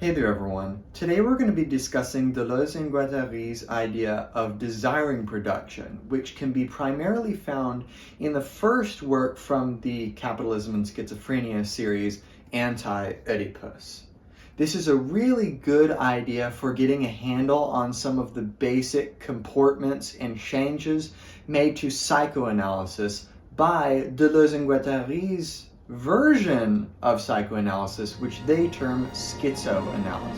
Hey there everyone. Today we're going to be discussing Deleuze and Guattari's idea of desiring production, which can be primarily found in the first work from the Capitalism and Schizophrenia series, Anti-Oedipus. This is a really good idea for getting a handle on some of the basic comportments and changes made to psychoanalysis by Deleuze and Guattari's version of psychoanalysis, which they term schizoanalysis.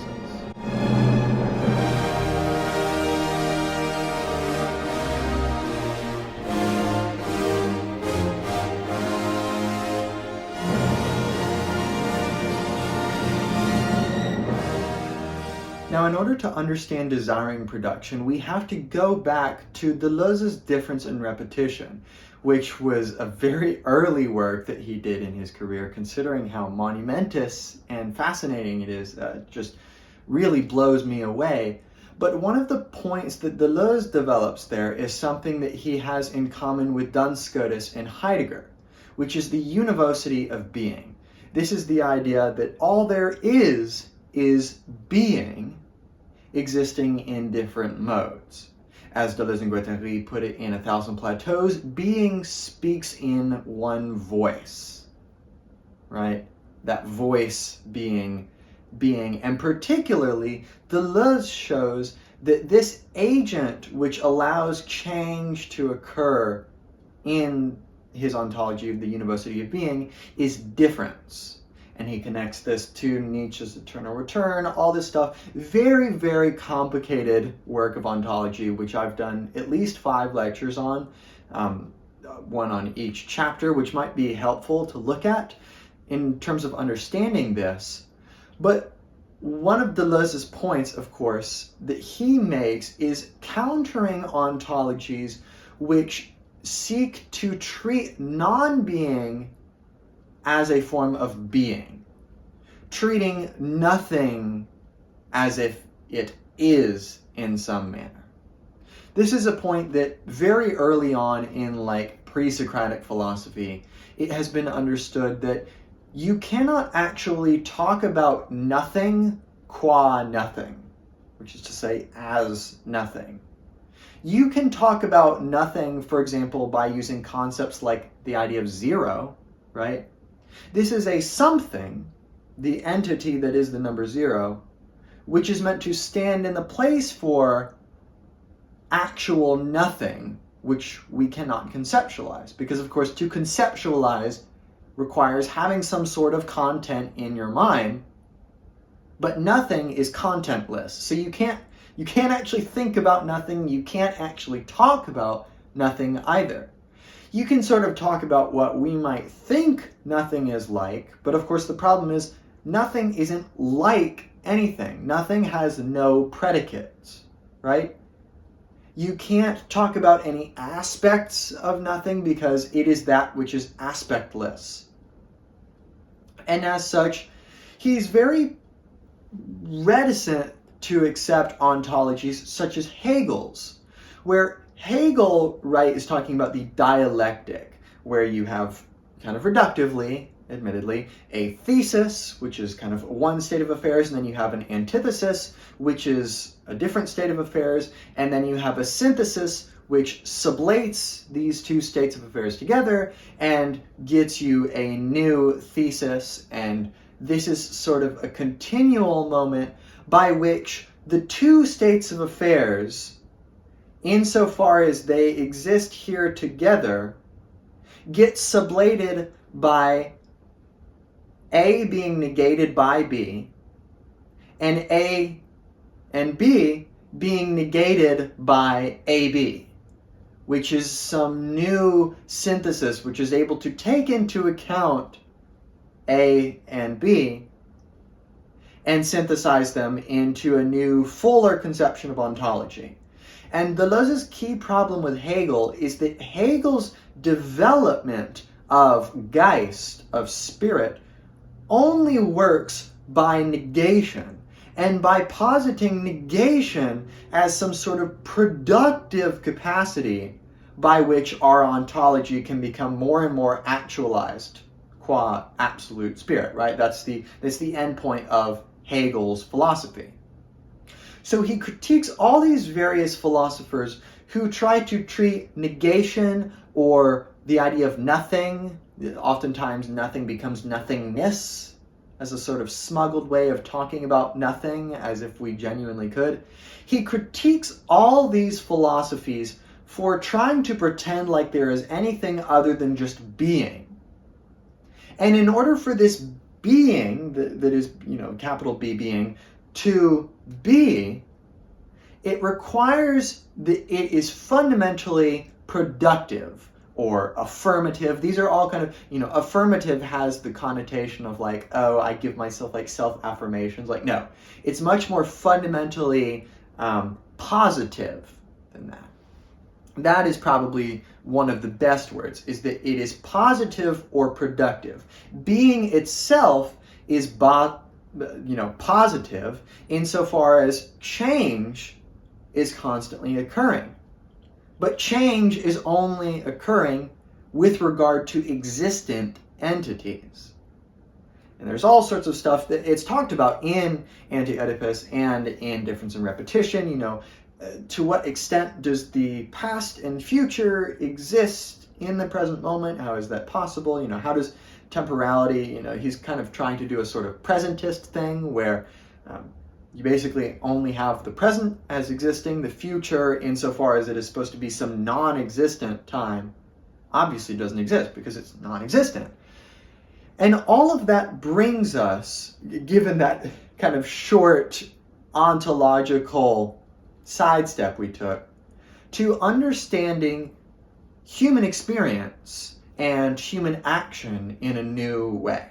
Now, in order to understand desiring production, we have to go back to Deleuze's difference in repetition, which was a very early work that he did in his career, considering how monumentous and fascinating it is. Just really blows me away. But one of the points that Deleuze develops there is something that he has in common with Duns Scotus and Heidegger, which is the univocity of being. This is the idea that all there is being existing in different modes. As Deleuze and Guattari put it in A Thousand Plateaus, being speaks in one voice, right? That voice being, and particularly Deleuze shows that this agent which allows change to occur in his ontology of the univocity of being is difference. And he connects this to Nietzsche's eternal return, all this stuff. Very, very complicated work of ontology, which I've done at least 5 lectures on, one on each chapter, which might be helpful to look at in terms of understanding this. But one of Deleuze's points, of course, that he makes is countering ontologies which seek to treat non-being as a form of being, treating nothing as if it is in some manner. This is a point that very early on in pre-Socratic philosophy, it has been understood that you cannot actually talk about nothing qua nothing, which is to say as nothing. You can talk about nothing, for example, by using concepts like the idea of zero, right? This is a something, the entity that is the number 0, which is meant to stand in the place for actual nothing, which we cannot conceptualize. Because, of course, to conceptualize requires having some sort of content in your mind, but nothing is contentless. So you can't actually think about nothing, you can't actually talk about nothing either. You can sort of talk about what we might think nothing is like, but of course the problem is nothing isn't like anything. Nothing has no predicates, right? You can't talk about any aspects of nothing because it is that which is aspectless. And as such, he's very reticent to accept ontologies such as Hegel's, where Hegel, right, is talking about the dialectic, where you have kind of reductively, admittedly, a thesis, which is kind of one state of affairs, and then you have an antithesis, which is a different state of affairs, and then you have a synthesis, which sublates these two states of affairs together and gets you a new thesis. And this is sort of a continual moment by which the two states of affairs, insofar as they exist here together, get sublated by A being negated by B, and A and B being negated by AB, which is some new synthesis which is able to take into account A and B and synthesize them into a new, fuller conception of ontology. And Deleuze's key problem with Hegel is that Hegel's development of Geist, of spirit, only works by negation, and by positing negation as some sort of productive capacity by which our ontology can become more and more actualized qua absolute spirit, right? That's the end point of Hegel's philosophy. So he critiques all these various philosophers who try to treat negation or the idea of nothing, oftentimes nothing becomes nothingness, as a sort of smuggled way of talking about nothing as if we genuinely could. He critiques all these philosophies for trying to pretend like there is anything other than just being. And in order for this being, that is, capital B being, to be, it requires that it is fundamentally productive or affirmative. These are all kind of, affirmative has the connotation of like, oh, I give myself like self-affirmations. Like, no, it's much more fundamentally positive than that. That is probably one of the best words, is that it is positive or productive. Being itself is positive insofar as change is constantly occurring. But change is only occurring with regard to existent entities. And there's all sorts of stuff that it's talked about in Anti-Oedipus and in Difference in Repetition. To what extent does the past and future exist in the present moment? How is that possible? How does temporality, he's kind of trying to do a sort of presentist thing where you basically only have the present as existing, the future, insofar as it is supposed to be some non-existent time, obviously doesn't exist because it's non-existent. And all of that brings us, given that kind of short ontological sidestep we took, to understanding human experience and human action in a new way.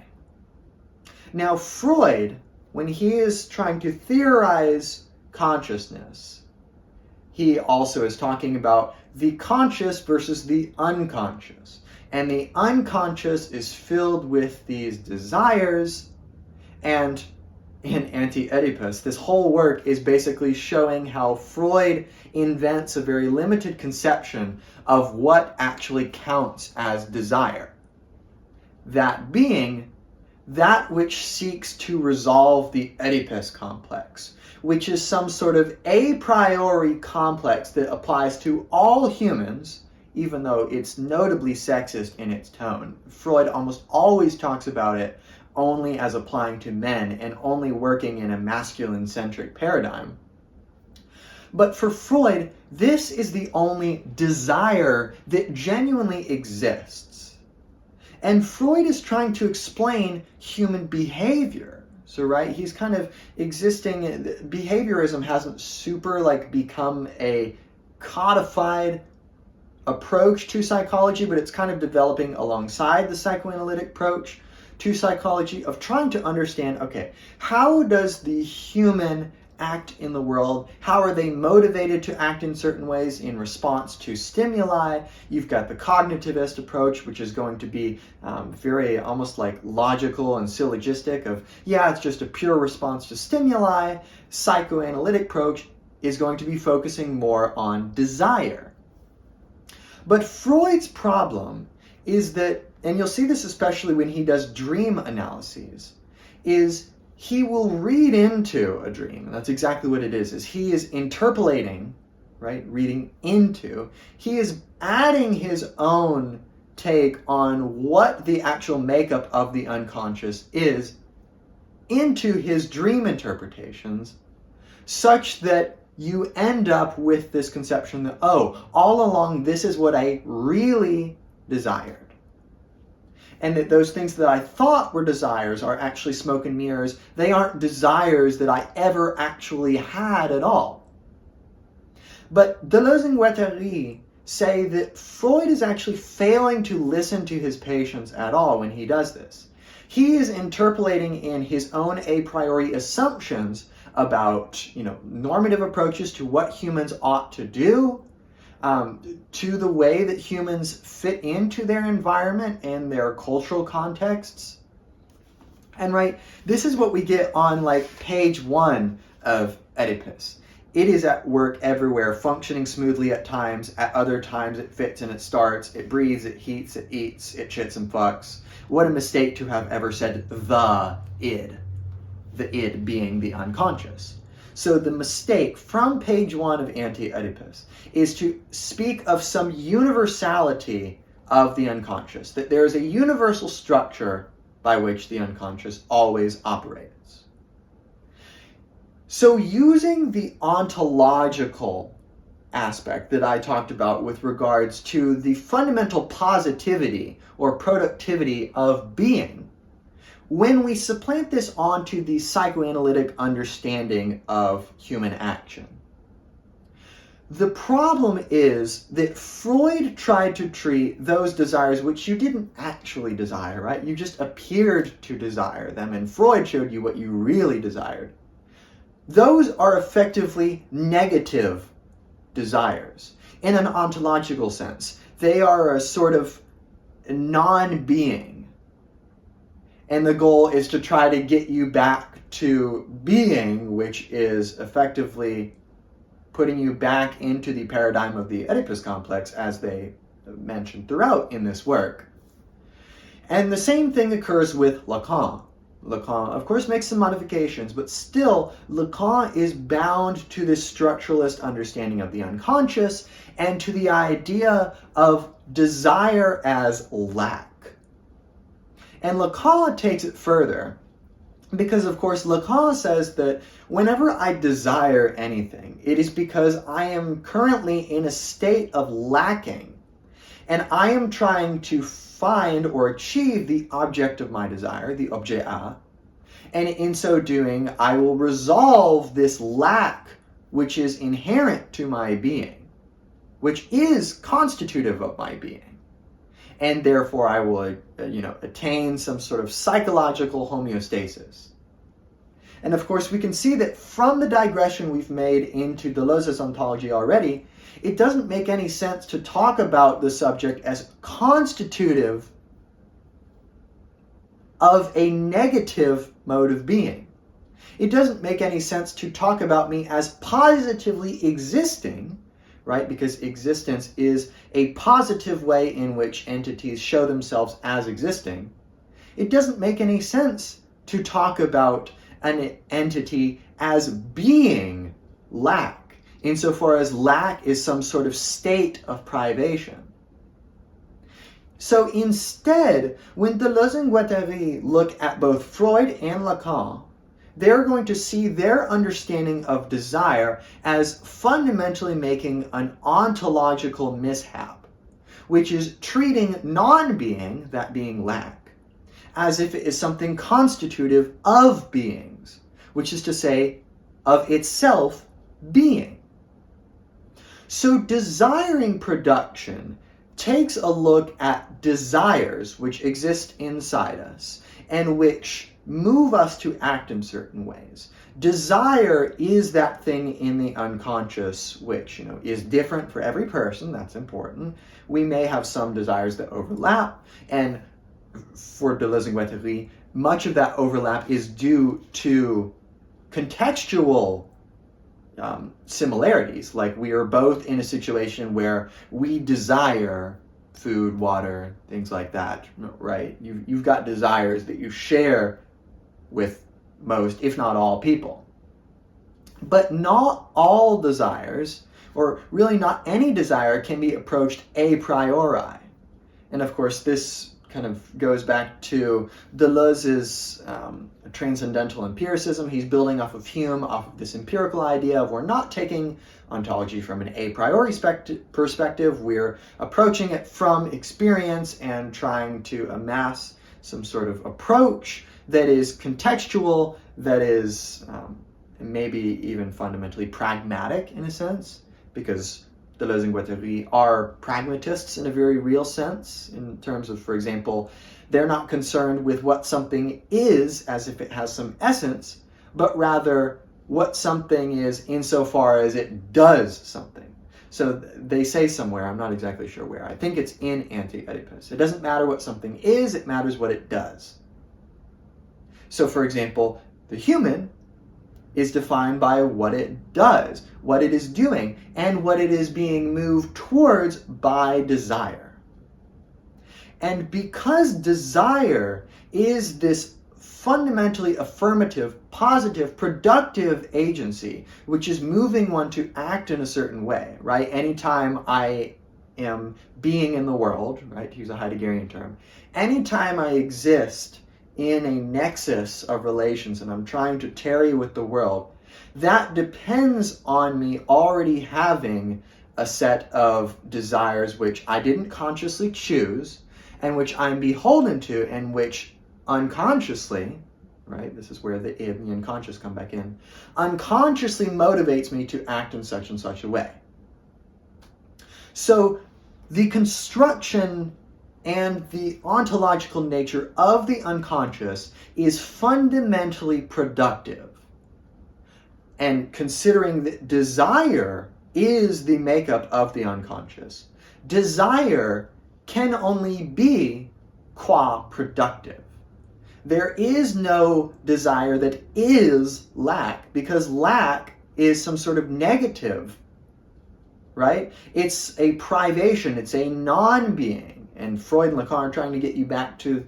Now, Freud, when he is trying to theorize consciousness, he also is talking about the conscious versus the unconscious. And the unconscious is filled with these desires, and in Anti-Oedipus, this whole work is basically showing how Freud invents a very limited conception of what actually counts as desire. That being that which seeks to resolve the Oedipus complex, which is some sort of a priori complex that applies to all humans, even though it's notably sexist in its tone. Freud almost always talks about it only as applying to men and only working in a masculine-centric paradigm. But for Freud, this is the only desire that genuinely exists. And Freud is trying to explain human behavior. So, right, he's kind of existing, behaviorism hasn't become a codified approach to psychology, but it's kind of developing alongside the psychoanalytic approach to psychology of trying to understand, okay, how does the human act in the world? How are they motivated to act in certain ways in response to stimuli? You've got the cognitivist approach, which is going to be very almost like logical and syllogistic of, yeah, it's just a pure response to stimuli. Psychoanalytic approach is going to be focusing more on desire. But Freud's problem is that, and you'll see this especially when he does dream analyses, is he will read into a dream. And that's exactly what it is he is interpolating, right? Reading into. He is adding his own take on what the actual makeup of the unconscious is into his dream interpretations, such that you end up with this conception that, oh, all along this is what I really desired. And that those things that I thought were desires are actually smoke and mirrors. They aren't desires that I ever actually had at all. But Deleuze and Guattari say that Freud is actually failing to listen to his patients at all when he does this. He is interpolating in his own a priori assumptions about, normative approaches to what humans ought to do, to the way that humans fit into their environment and their cultural contexts. And right, this is what we get on page 1 of Oedipus. It is at work everywhere, functioning smoothly at times. At other times it fits and it starts. It breathes, it heats, it eats, it shits and fucks. What a mistake to have ever said the id. the id being the unconscious. So the mistake from page 1 of Anti-Oedipus is to speak of some universality of the unconscious, that there is a universal structure by which the unconscious always operates. So using the ontological aspect that I talked about with regards to the fundamental positivity or productivity of being, when we supplant this onto the psychoanalytic understanding of human action, the problem is that Freud tried to treat those desires which you didn't actually desire, right? You just appeared to desire them, and Freud showed you what you really desired. Those are effectively negative desires in an ontological sense. They are a sort of non-being. And the goal is to try to get you back to being, which is effectively putting you back into the paradigm of the Oedipus complex, as they mentioned throughout in this work. And the same thing occurs with Lacan. Lacan, of course, makes some modifications, but still, Lacan is bound to this structuralist understanding of the unconscious and to the idea of desire as lack. And Lacan takes it further because, of course, Lacan says that whenever I desire anything, it is because I am currently in a state of lacking, and I am trying to find or achieve the object of my desire, the objet A, and in so doing, I will resolve this lack which is inherent to my being, which is constitutive of my being. And therefore I will, attain some sort of psychological homeostasis. And of course, we can see that from the digression we've made into Deleuze's ontology already, it doesn't make any sense to talk about the subject as constitutive of a negative mode of being. It doesn't make any sense to talk about me as positively existing, right? Because existence is a positive way in which entities show themselves as existing. It doesn't make any sense to talk about an entity as being lack, insofar as lack is some sort of state of privation. So instead, when Deleuze and Guattari look at both Freud and Lacan, they're going to see their understanding of desire as fundamentally making an ontological mishap, which is treating non-being, that being lack, as if it is something constitutive of beings, which is to say, of itself being. So desiring production takes a look at desires which exist inside us and which move us to act in certain ways. Desire is that thing in the unconscious which, is different for every person. That's important. We may have some desires that overlap, and for Deleuze and Guattari, much of that overlap is due to contextual similarities. Like, we are both in a situation where we desire food, water, things like that, right? You've got desires that you share with most, if not all, people. But not all desires, or really not any desire, can be approached a priori. And of course, this kind of goes back to Deleuze's transcendental empiricism. He's building off of Hume, off of this empirical idea of we're not taking ontology from an a priori perspective, we're approaching it from experience and trying to amass some sort of approach that is contextual, that is maybe even fundamentally pragmatic in a sense, because Deleuze and Guattari are pragmatists in a very real sense, in terms of, for example, they're not concerned with what something is as if it has some essence, but rather what something is insofar as it does something. So they say somewhere, I'm not exactly sure where, I think it's in Anti-Oedipus, it doesn't matter what something is, it matters what it does. So for example, the human is defined by what it does, what it is doing, and what it is being moved towards by desire. And because desire is this fundamentally affirmative, positive, productive agency, which is moving one to act in a certain way, right? Anytime I am being in the world, right, to use a Heideggerian term, anytime I exist in a nexus of relations and I'm trying to tarry with the world, that depends on me already having a set of desires which I didn't consciously choose and which I'm beholden to and which unconsciously, right, this is where the id and the unconscious come back in, unconsciously motivates me to act in such and such a way. So the construction and the ontological nature of the unconscious is fundamentally productive. And considering that desire is the makeup of the unconscious, desire can only be qua productive. There is no desire that is lack, because lack is some sort of negative, right? It's a privation, it's a non-being. And Freud and Lacan are trying to get you back to,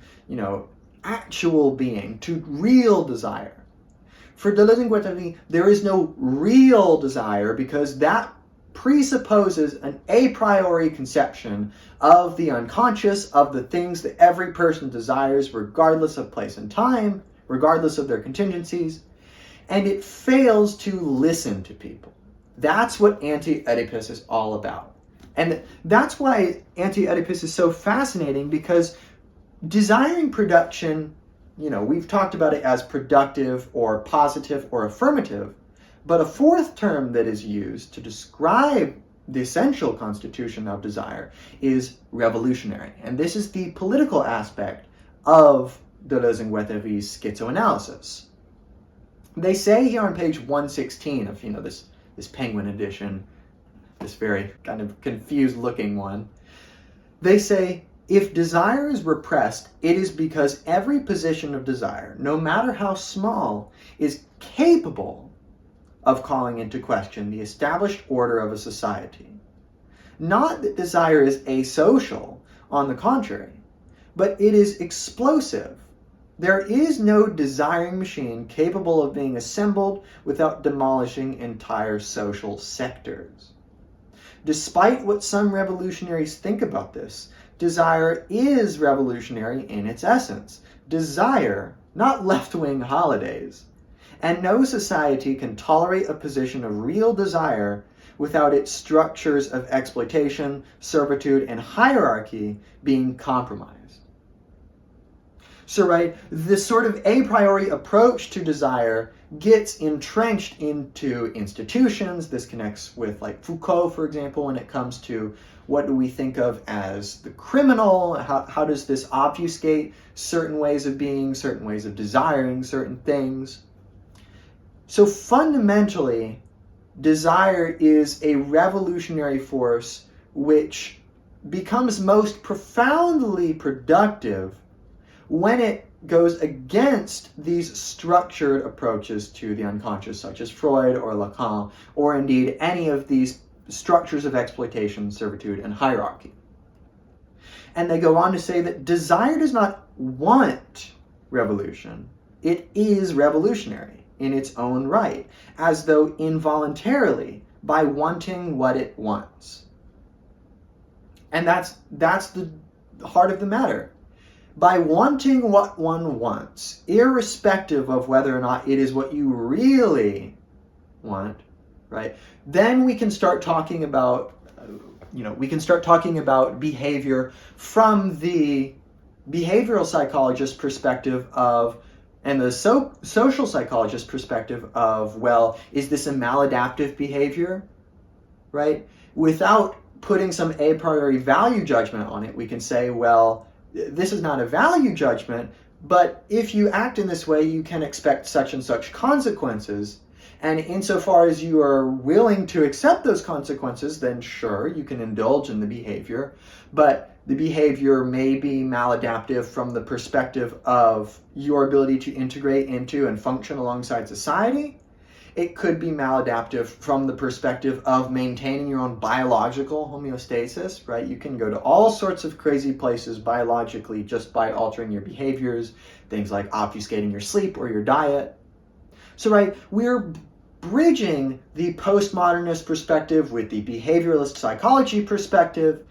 actual being, to real desire. For Deleuze and Guattari, there is no real desire because that presupposes an a priori conception of the unconscious, of the things that every person desires, regardless of place and time, regardless of their contingencies, and it fails to listen to people. That's what Anti-Oedipus is all about. And that's why Anti-Oedipus is so fascinating, because desiring production, we've talked about it as productive or positive or affirmative, but a fourth term that is used to describe the essential constitution of desire is revolutionary. And this is the political aspect of Deleuze and Guattari's schizoanalysis. They say here on page 116 of, this Penguin edition, this very kind of confused looking one, they say, if desire is repressed, it is because every position of desire, no matter how small, is capable of calling into question the established order of a society. Not that desire is asocial, on the contrary, but it is explosive. There is no desiring machine capable of being assembled without demolishing entire social sectors. Despite what some revolutionaries think about this, desire is revolutionary in its essence. Desire, not left-wing holidays. And no society can tolerate a position of real desire without its structures of exploitation, servitude, and hierarchy being compromised. So, right, this sort of a priori approach to desire gets entrenched into institutions. This connects with, like, Foucault, for example, when it comes to what do we think of as the criminal? How does this obfuscate certain ways of being, certain ways of desiring certain things? So fundamentally, desire is a revolutionary force which becomes most profoundly productive when it goes against these structured approaches to the unconscious, such as Freud or Lacan, or indeed any of these structures of exploitation, servitude, and hierarchy. And they go on to say that desire does not want revolution. It is revolutionary in its own right, as though involuntarily, by wanting what it wants. And that's the heart of the matter. By wanting what one wants, irrespective of whether or not it is what you really want, right? Then we can start talking about, behavior from the behavioral psychologist perspective of, and the social psychologist perspective of, well, is this a maladaptive behavior, right? Without putting some a priori value judgment on it, we can say, well, this is not a value judgment, but if you act in this way, you can expect such and such consequences. And insofar as you are willing to accept those consequences, then sure, you can indulge in the behavior. But the behavior may be maladaptive from the perspective of your ability to integrate into and function alongside society. It could be maladaptive from the perspective of maintaining your own biological homeostasis, right? You can go to all sorts of crazy places biologically just by altering your behaviors, things like obfuscating your sleep or your diet. So, right, we're bridging the postmodernist perspective with the behavioralist psychology perspective,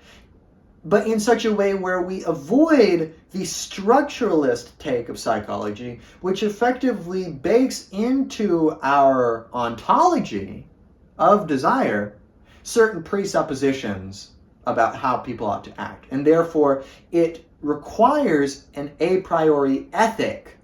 but in such a way where we avoid the structuralist take of psychology, which effectively bakes into our ontology of desire certain presuppositions about how people ought to act. And therefore, it requires an a priori ethic,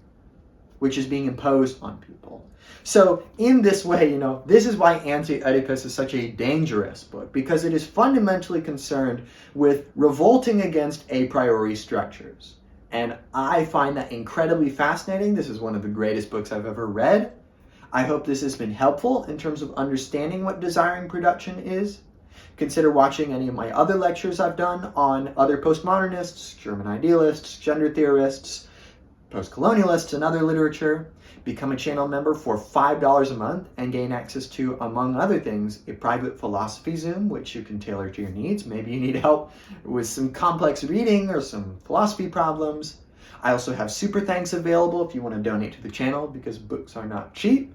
which is being imposed on people. So in this way, this is why Anti-Oedipus is such a dangerous book, because it is fundamentally concerned with revolting against a priori structures. And I find that incredibly fascinating. This is one of the greatest books I've ever read. I hope this has been helpful in terms of understanding what desiring production is. Consider watching any of my other lectures I've done on other postmodernists, German idealists, gender theorists, postcolonialists, and other literature. Become a channel member for $5 a month and gain access to, among other things, a private philosophy Zoom, which you can tailor to your needs. Maybe you need help with some complex reading or some philosophy problems. I also have super thanks available if you want to donate to the channel, because books are not cheap.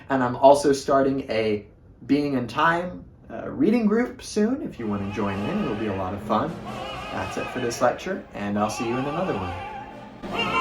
And I'm also starting a Being in Time reading group soon. If you want to join in, it'll be a lot of fun. That's it for this lecture, and I'll see you in another one.